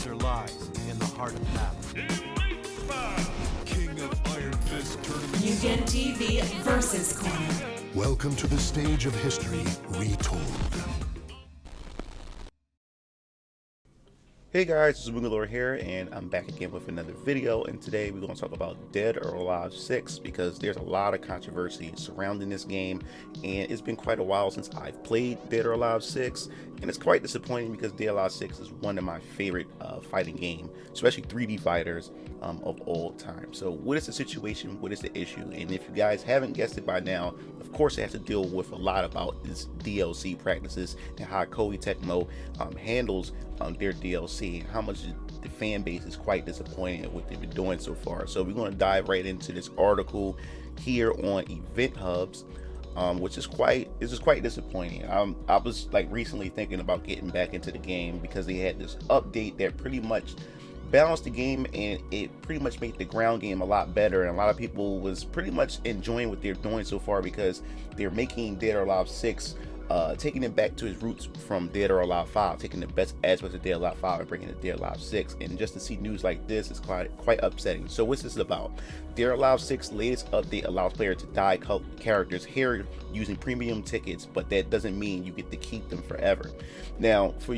answer lies in the heart of battle. King of Iron Fist Tournament. Mugen TV versus Corner. Welcome to the stage of history retold. Hey guys, this is MugenLord here, and I'm back again with another video. And today we're going to talk about Dead or Alive 6 because there's a lot of controversy surrounding this game, and it's been quite a while since I've played Dead or Alive 6, and it's quite disappointing because Dead or Alive 6 is one of my favorite fighting games, especially 3D fighters of all time. So what is the situation? What is the issue? And if you guys haven't guessed it by now, of course it has to deal with a lot about its DLC practices and how Keoi Tecmo handles their DLC, and how much the fan base is quite disappointed at what they've been doing so far. So we're going to dive right into this article here on Event Hubs, which is quite disappointing. I was like recently thinking about getting back into the game because they had this update that pretty much balanced the game, and it pretty much made the ground game a lot better, and a lot of people was pretty much enjoying what they're doing so far because they're making Dead or Alive 6 taking it back to its roots from Dead or Alive 5, taking the best aspects of Dead or Alive 5 and bringing it to Dead or Alive 6. And just to see news like this is quite upsetting. So what's this about? Dead or Alive 6 latest update allows players to dye characters' hair using premium tickets, but that doesn't mean you get to keep them forever. Now, for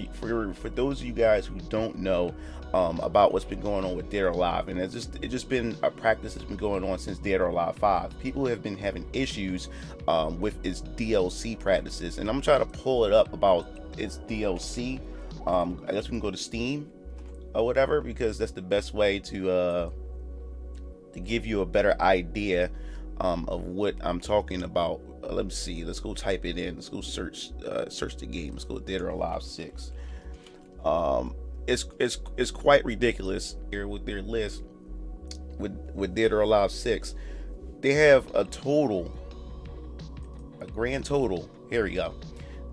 those of you guys who don't know about what's been going on with Dead or Alive, and it's just been a practice that's been going on since Dead or Alive 5. People have been having issues with its DLC practices, and I'm trying to pull it up about its DLC. I guess we can go to Steam or whatever, because that's the best way to give you a better idea of what I'm talking about. Let me see. Let's go type it in. Let's go search the game. Let's go Dead or Alive 6. It's quite ridiculous here with their list with Dead or Alive 6. They have a grand total. Here we go.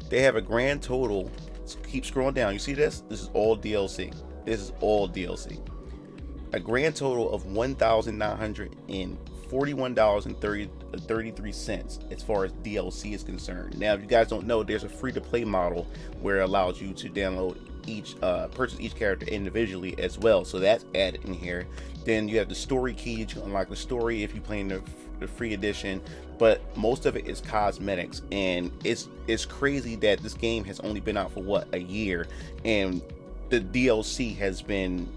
They have a grand total. Keep scrolling down. You see this? This is all DLC. This is all DLC. A grand total of $1,941.33 as far as DLC is concerned. Now, if you guys don't know, there's a free-to-play model where it allows you to download purchase each character individually as well, so that's added in here. Then you have the story key. You unlock the story if you play in the free edition, but most of it is cosmetics, and it's crazy that this game has only been out for what, a year, and the DLC has been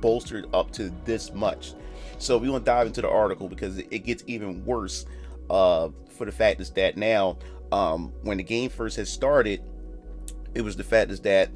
bolstered up to this much. So we want to dive into the article because it gets even worse for the fact is that now when the game first had started, it was the fact is that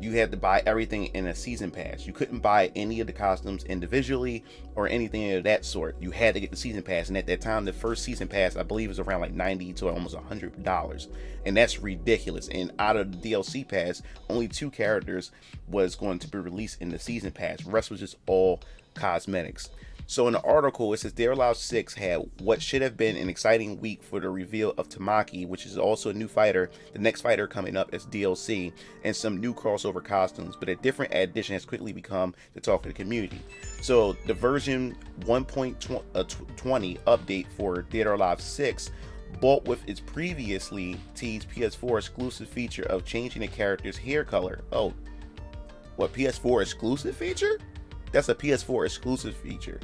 you had to buy everything in a season pass. You couldn't buy any of the costumes individually or anything of that sort. You had to get the season pass, and at that time the first season pass I believe was around like $90 to almost $100, and that's ridiculous. And out of the DLC pass, only 2 characters was going to be released in the season pass. The rest was just all cosmetics. So in the article, it says Dead or Alive 6 had what should have been an exciting week for the reveal of Tamaki, which is also a new fighter, the next fighter coming up as DLC, and some new crossover costumes, but a different addition has quickly become the talk of the community. So the version 1.20 update for Dead or Alive 6 bought with its previously teased PS4 exclusive feature of changing the character's hair color. Oh, what, PS4 exclusive feature? That's a PS4 exclusive feature.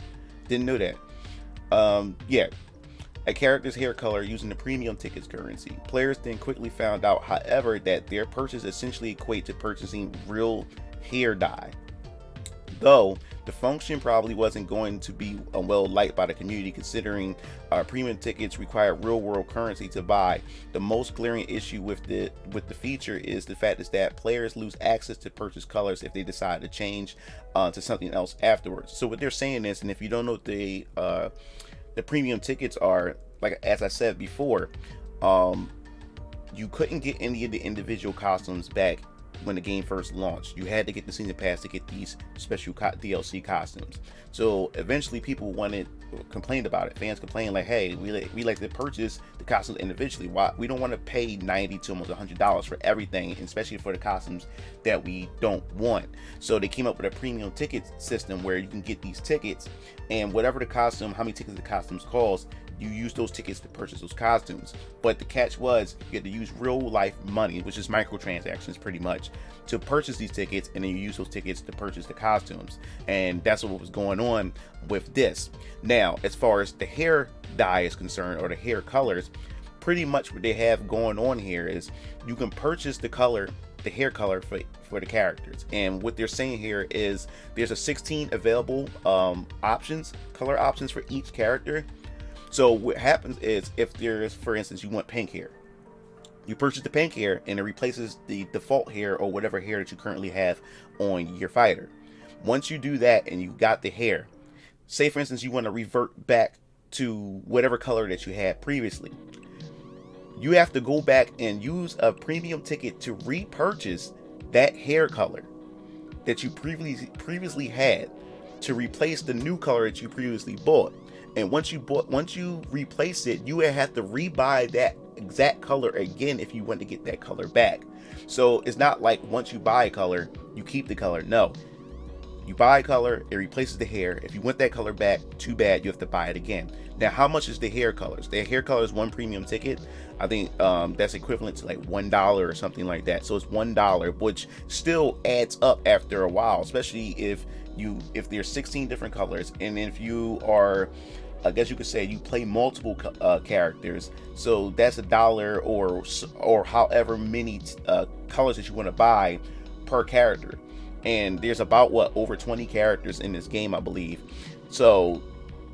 Didn't know that. Yeah, a character's hair color using the premium tickets currency. Players then quickly found out, however, that their purchase essentially equate to purchasing real hair dye. Though the function probably wasn't going to be well liked by the community, considering premium tickets require real-world currency to buy. The most glaring issue with the feature is the fact is that players lose access to purchase colors if they decide to change to something else afterwards. So what they're saying is, and if you don't know what the premium tickets are, like as I said before, you couldn't get any of the individual costumes back when the game first launched. You had to get the season pass to get these special DLC costumes. So eventually people complained about it. Fans complained like, hey, we like to purchase the costumes individually. Why we don't want to pay $90 to almost $100 for everything, especially for the costumes that we don't want. So they came up with a premium ticket system where you can get these tickets, and whatever the costume, how many tickets the costumes cost, you use those tickets to purchase those costumes. But the catch was you had to use real life money, which is microtransactions pretty much, to purchase these tickets, and then you use those tickets to purchase the costumes. And that's what was going on with this. Now, as far as the hair dye is concerned, or the hair colors, pretty much what they have going on here is you can purchase the color, the hair color for the characters. And what they're saying here is there's a 16 available color options for each character. So what happens is, if there's, for instance, you want pink hair, you purchase the pink hair and it replaces the default hair or whatever hair that you currently have on your fighter. Once you do that and you got the hair, say for instance you want to revert back to whatever color that you had previously, you have to go back and use a premium ticket to repurchase that hair color that you previously had to replace the new color that you previously bought. And once you replace it, you would have to rebuy that exact color again if you want to get that color back. So it's not like once you buy a color, you keep the color. No. You buy a color, it replaces the hair. If you want that color back, too bad, you have to buy it again. Now, how much is the hair colors? The hair color is one premium ticket. I think that's equivalent to like $1 or something like that. So it's $1, which still adds up after a while, especially if there's 16 different colors, and if you are, I guess you could say, you play multiple characters. So that's $1 or however many colors that you want to buy per character. And there's about over 20 characters in this game, I believe. So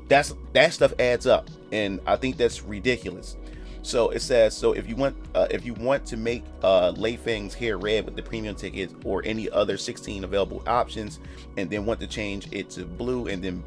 that stuff adds up, and I think that's ridiculous. So it says, so if you want to make Lei Feng's hair red with the premium tickets or any other 16 available options, and then want to change it to blue and then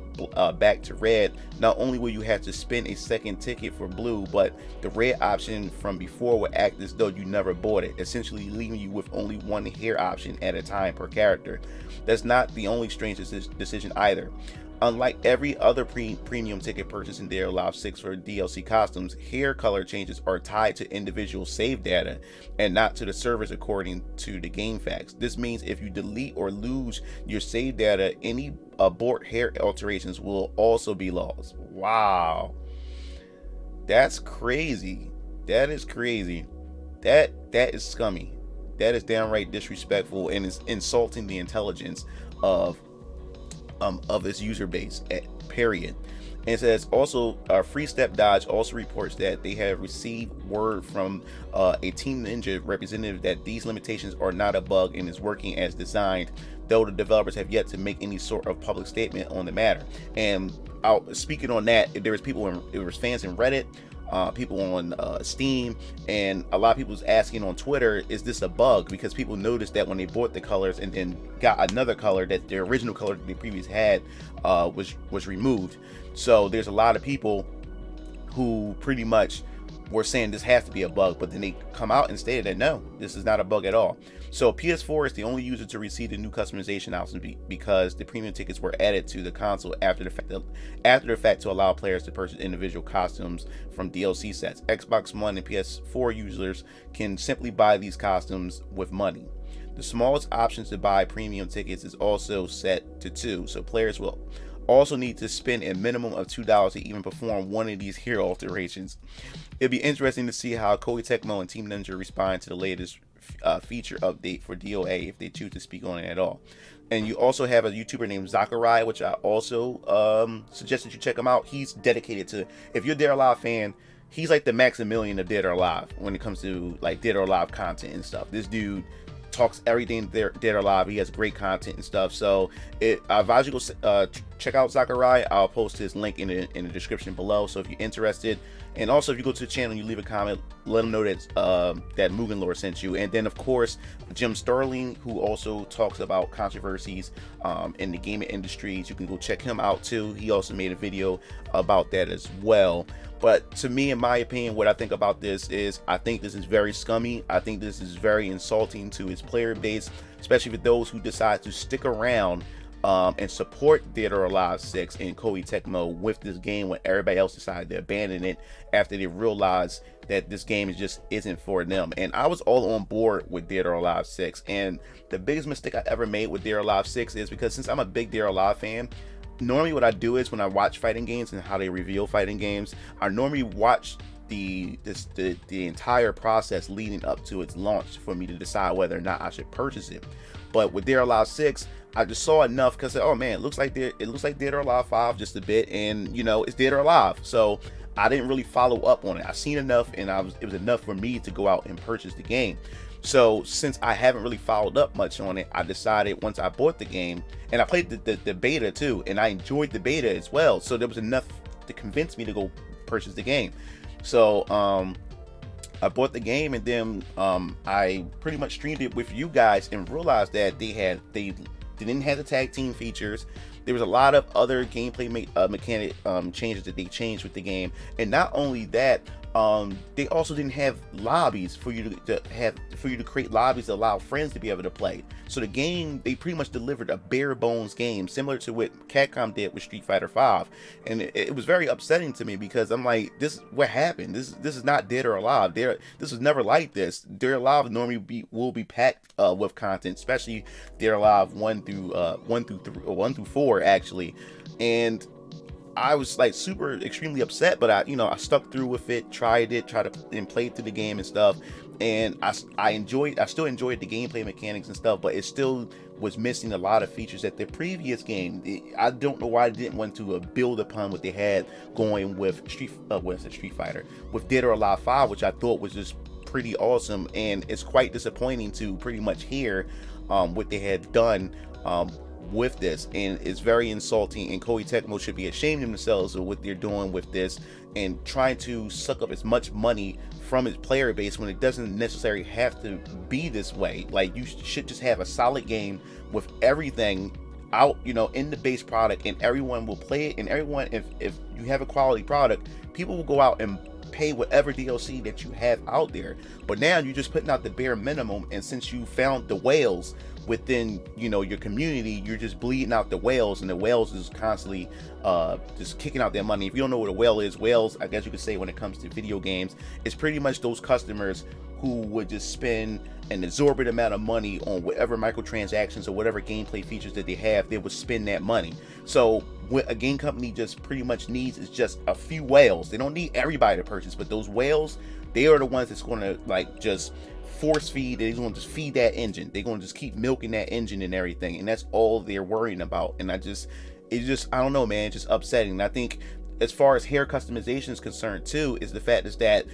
back to red, not only will you have to spend a second ticket for blue, but the red option from before will act as though you never bought it, essentially leaving you with only one hair option at a time per character. That's not the only strange decision either. Unlike every other premium ticket purchase in Dead or Alive 6 for DLC costumes, hair color changes are tied to individual save data and not to the servers, according to the game facts. This means if you delete or lose your save data, any abort hair alterations will also be lost. Wow. That's crazy. That is crazy. That is scummy. That is downright disrespectful, and is insulting the intelligence of its user base, period. And it says also, Free Step Dodge also reports that they have received word from a Team Ninja representative that these limitations are not a bug and is working as designed, though the developers have yet to make any sort of public statement on the matter. And speaking on that, there was fans in Reddit, people on Steam, and a lot of people was asking on Twitter, is this a bug? Because people noticed that when they bought the colors and then got another color, that their original color that they previously had was removed. So there's a lot of people who pretty much were saying this has to be a bug, but then they come out and stated that no, this is not a bug at all. So PS4 is the only user to receive the new customization options because the premium tickets were added to the console after the fact to allow players to purchase individual costumes from DLC sets. Xbox One and PS4 users can simply buy these costumes with money. The smallest options to buy premium tickets is also set to 2, so players will also need to spend a minimum of $2 to even perform one of these hair alterations. It'll be interesting to see how Keoi Tecmo and Team Ninja respond to the latest feature update for DOA, if they choose to speak on it at all. And you also have a YouTuber named Zakurai, which I also suggest that you check him out. He's dedicated to, if you're a Dead or Alive fan, he's like the Maximilian of Dead or Alive when it comes to like Dead or Alive content and stuff. This dude talks everything Dead or Alive. He has great content and stuff. So I advise you go check out Zakurai. I'll post his link in the description below. So if you're interested, and also if you go to the channel and you leave a comment, let him know that that MugenLord sent you. And then of course Jim Sterling, who also talks about controversies in the gaming industries. You can go check him out too. He also made a video about that as well. But to me, in my opinion, what I think about this is, I think this is very scummy. I think this is very insulting to his player base, especially for those who decide to stick around and support Dead or Alive 6 and Keoi Tecmo with this game when everybody else decided to abandon it after they realized that this game just isn't for them. And I was all on board with Dead or Alive 6, and the biggest mistake I ever made with Dead or Alive 6 is because since I'm a big Dead or Alive fan, normally what I do is when I watch fighting games and how they reveal fighting games, I normally watch the entire process leading up to its launch for me to decide whether or not I should purchase it. But with Dead or Alive 6, I just saw enough because, oh man, it looks like Dead or Alive 5 just a bit, and you know, it's Dead or Alive, so I didn't really follow up on it. I seen enough, and it was enough for me to go out and purchase the game. So since I haven't really followed up much on it, I decided once I bought the game, and I played the beta too, and I enjoyed the beta as well, so there was enough to convince me to go purchase the game. So I bought the game, and then I pretty much streamed it with you guys and realized that they didn't have the tag team features. There was a lot of other gameplay mechanic changes that they changed with the game, and not only that, they also didn't have lobbies for you to create lobbies to allow friends to be able to play. So the game, they pretty much delivered a bare bones game similar to what Capcom did with Street Fighter V, and it was very upsetting to me because I'm like, this what happened? This is not Dead or Alive. This was never like this. Dead or Alive normally will be packed with content, especially Dead or Alive 1 through 4 actually, and I was like extremely upset, but I stuck through with it, tried and played through the game and stuff, and I still enjoyed the gameplay mechanics and stuff, but it still was missing a lot of features that the previous game. I don't know why they didn't want to build upon what they had going with Street Fighter, with Dead or Alive 5, which I thought was just pretty awesome, and it's quite disappointing to pretty much hear what they had done with this, and it's very insulting, and Keoi Tecmo should be ashamed of themselves of what they're doing with this and trying to suck up as much money from its player base when it doesn't necessarily have to be this way. Like, you should just have a solid game with everything out, in the base product, and everyone will play it, and everyone, if you have a quality product, people will go out and pay whatever DLC that you have out there. But now you're just putting out the bare minimum, and since you found the whales within your community, you're just bleeding out the whales, and the whales is constantly just kicking out their money. If you don't know what a whale is, whales, I guess you could say, when it comes to video games, it's pretty much those customers who would just spend an exorbitant amount of money on whatever microtransactions or whatever gameplay features that they have. They would spend that money. So what a game company just pretty much needs is just a few whales. They don't need everybody to purchase, but those whales, they are the ones that's going to like just force feed. They're going to just feed that engine. They're going to just keep milking that engine and everything, and that's all they're worrying about. And I don't know, man, it's just upsetting. And I think as far as hair customization is concerned too, is the fact is that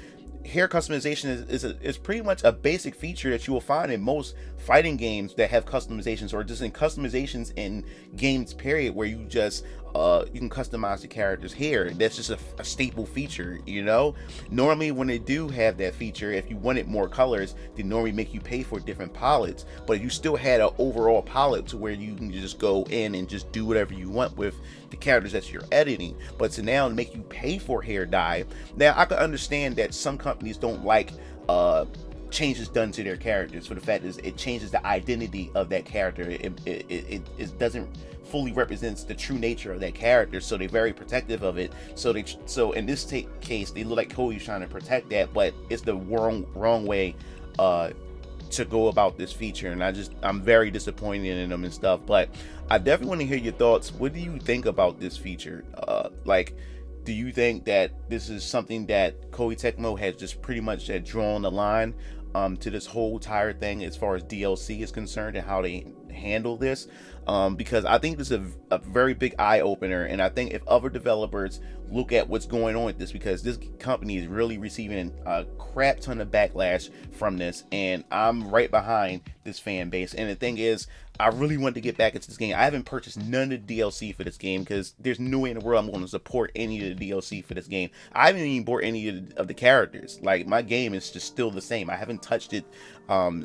hair customization is pretty much a basic feature that you will find in most fighting games that have customizations, or just in customizations in games period, where you just you can customize the character's hair. That's just a staple feature. Normally when they do have that feature, if you wanted more colors, they normally make you pay for different palettes, but you still had an overall palette to where you can just go in and just do whatever you want with the characters that you're editing. But to now make you pay for hair dye, now I can understand that some companies don't like changes done to their characters, for the fact is it changes the identity of that character. It doesn't fully represents the true nature of that character, so they're very protective of it. So in this case, they look like Koei's trying to protect that, but it's the wrong way to go about this feature, and I'm very disappointed in them and stuff. But I definitely want to hear your thoughts. What do you think about this feature? Do you think that this is something that Keoi Tecmo has just pretty much drawn the line to this whole entire thing as far as DLC is concerned and how they handle this? Because I think this is a very big eye-opener, and I think if other developers look at what's going on with this, because this company is really receiving a crap ton of backlash from this, and I'm right behind this fan base. And the thing is, I really want to get back into this game. I haven't purchased none of the DLC for this game because there's no way in the world I'm going to support any of the DLC for this game. I haven't even bought any of the characters. Like, my game is just still the same. I haven't touched it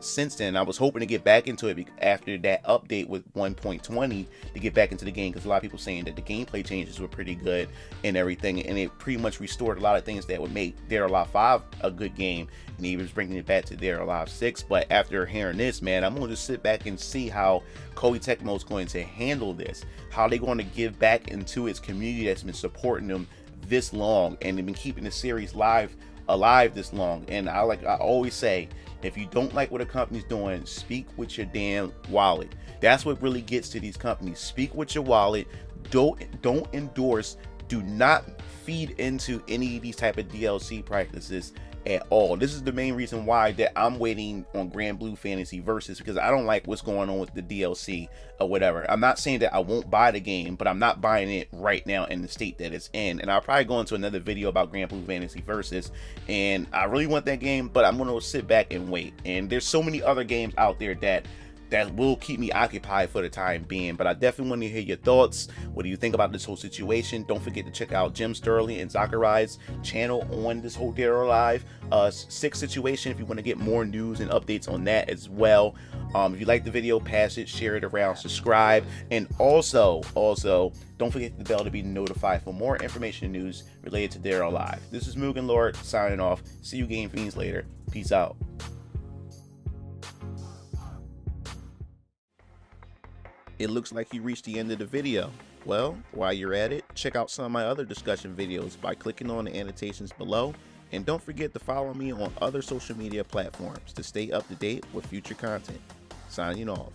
since then. I was hoping to get back into it after that update with 1.20 to get back into the game, because a lot of people saying that the gameplay changes were pretty good and everything, and it pretty much restored a lot of things that would make Dead or Alive 5 a good game, and he was bringing it back to Dead or Alive 6. But after hearing this, man, I'm going to just sit back and see how Keoi Tecmo is going to handle this, how they're going to give back into its community that's been supporting them this long, and they've been keeping the series alive this long. And I always say, if you don't like what a company's doing, speak with your damn wallet. That's what really gets to these companies. Speak with your wallet. don't endorse, do not feed into any of these type of DLC practices at all. This is the main reason why that I'm waiting on Grand Blue Fantasy Versus, because I don't like what's going on with the DLC or whatever. I'm not saying that I won't buy the game, but I'm not buying it right now in the state that it's in. And I'll probably go into another video about Grand Blue Fantasy Versus, and I really want that game, but I'm gonna sit back and wait. And there's so many other games out there that will keep me occupied for the time being. But I definitely want to hear your thoughts. What do you think about this whole situation? Don't forget to check out Jim Sterling and Zakarai's channel on this whole Dead or Alive 6 situation if you want to get more news and updates on that as well. If you like the video, pass it, share it around, subscribe, and also don't forget the bell to be notified for more information and news related to Dead or Alive. This is MugenLord signing off. See you Game Fiends later. Peace out. It looks like you reached the end of the video. Well, while you're at it, check out some of my other discussion videos by clicking on the annotations below, and don't forget to follow me on other social media platforms to stay up to date with future content. Signing off.